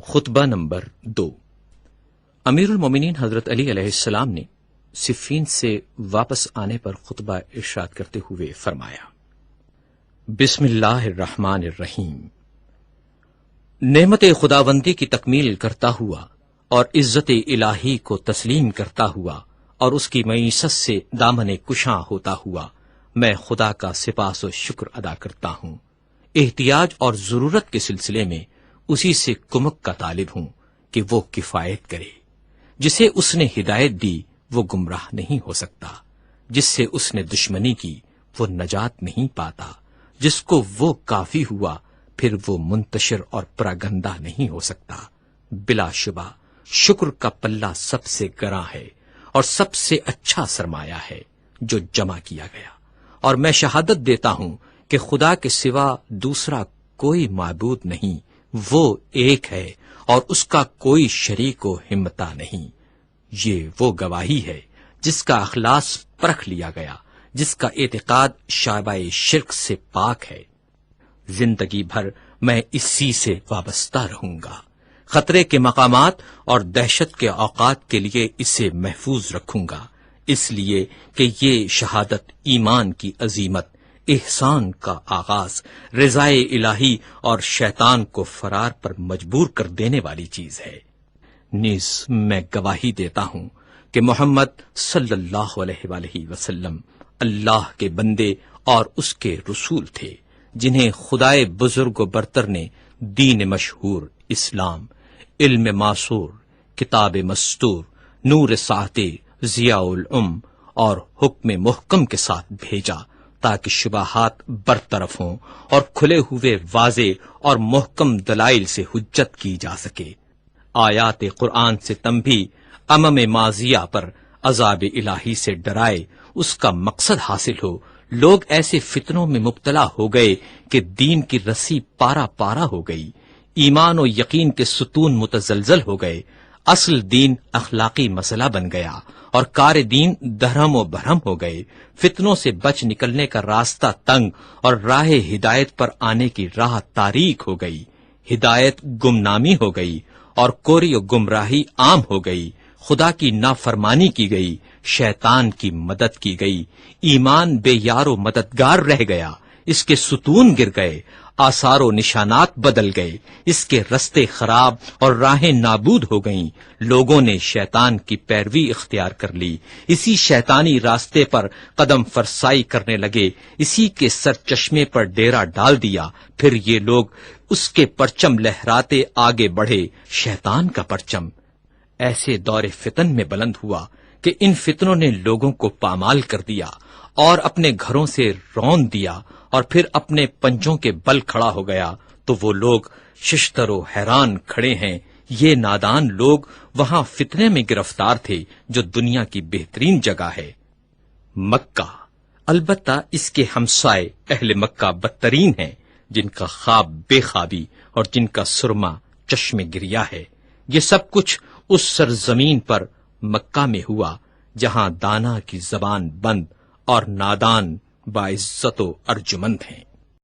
خطبہ نمبر 2۔ امیر المومنین حضرت علی علیہ السلام نے صفین سے واپس آنے پر خطبہ ارشاد کرتے ہوئے فرمایا: بسم اللہ الرحمن الرحیم۔ نعمت خداوندی کی تکمیل کرتا ہوا اور عزت الہی کو تسلیم کرتا ہوا اور اس کی معیشت سے دامن کشاں ہوتا ہوا میں خدا کا سپاس و شکر ادا کرتا ہوں۔ احتیاج اور ضرورت کے سلسلے میں اسی سے کمک کا طالب ہوں کہ وہ کفایت کرے۔ جسے اس نے ہدایت دی وہ گمراہ نہیں ہو سکتا، جس سے اس نے دشمنی کی وہ نجات نہیں پاتا، جس کو وہ کافی ہوا پھر وہ منتشر اور پراگندہ نہیں ہو سکتا۔ بلا شبہ شکر کا پلہ سب سے گراں ہے اور سب سے اچھا سرمایہ ہے جو جمع کیا گیا، اور میں شہادت دیتا ہوں کہ خدا کے سوا دوسرا کوئی معبود نہیں، وہ ایک ہے اور اس کا کوئی شریک و ہمتا نہیں۔ یہ وہ گواہی ہے جس کا اخلاص پرکھ لیا گیا، جس کا اعتقاد شائبہ شرک سے پاک ہے۔ زندگی بھر میں اسی سے وابستہ رہوں گا، خطرے کے مقامات اور دہشت کے اوقات کے لیے اسے محفوظ رکھوں گا، اس لیے کہ یہ شہادت ایمان کی عظیمت، احسان کا آغاز، رضائے الہی اور شیطان کو فرار پر مجبور کر دینے والی چیز ہے۔ نیز میں گواہی دیتا ہوں کہ محمد صلی اللہ علیہ وآلہ وسلم اللہ کے بندے اور اس کے رسول تھے، جنہیں خدائے بزرگ و برتر نے دین مشہور اسلام، علم معصور، کتاب مستور، نور ساطع، ضیاء العم اور حکم محکم کے ساتھ بھیجا تاکہ شبہات برطرف ہوں اور کھلے ہوئے واضح اور محکم دلائل سے حجت کی جا سکے۔ آیات قرآن سے تنبیہ امم ماضیہ پر عذاب الہی سے ڈرائے، اس کا مقصد حاصل ہو۔ لوگ ایسے فتنوں میں مبتلا ہو گئے کہ دین کی رسی پارا پارا ہو گئی، ایمان و یقین کے ستون متزلزل ہو گئے، اصل دین اخلاقی مسئلہ بن گیا اور کار دین دھرم و بھرم ہو گئے۔ فتنوں سے بچ نکلنے کا راستہ تنگ اور راہ ہدایت پر آنے کی راہ تاریک ہو گئی، ہدایت گمنامی ہو گئی اور کوری و گمراہی عام ہو گئی، خدا کی نافرمانی کی گئی، شیطان کی مدد کی گئی، ایمان بے یار و مددگار رہ گیا، اس کے ستون گر گئے، آثار و نشانات بدل گئے، اس کے رستے خراب اور راہیں نابود ہو گئیں۔ لوگوں نے شیطان کی پیروی اختیار کر لی، اسی شیطانی راستے پر قدم فرسائی کرنے لگے، اسی کے سر چشمے پر ڈیرا ڈال دیا، پھر یہ لوگ اس کے پرچم لہراتے آگے بڑھے، شیطان کا پرچم۔ ایسے دور فتن میں بلند ہوا کہ ان فتنوں نے لوگوں کو پامال کر دیا اور اپنے گھروں سے رون دیا، اور پھر اپنے پنجوں کے بل کھڑا ہو گیا تو وہ لوگ ششتر و حیران کھڑے ہیں۔ یہ نادان لوگ وہاں فتنے میں گرفتار تھے جو دنیا کی بہترین جگہ ہے، مکہ۔ البتہ اس کے ہمسائے اہل مکہ بدترین ہیں، جن کا خواب بے خوابی اور جن کا سرما چشم گریا ہے۔ یہ سب کچھ اس سرزمین پر مکہ میں ہوا جہاں دانا کی زبان بند اور نادان باعزت و ارجمند ہیں۔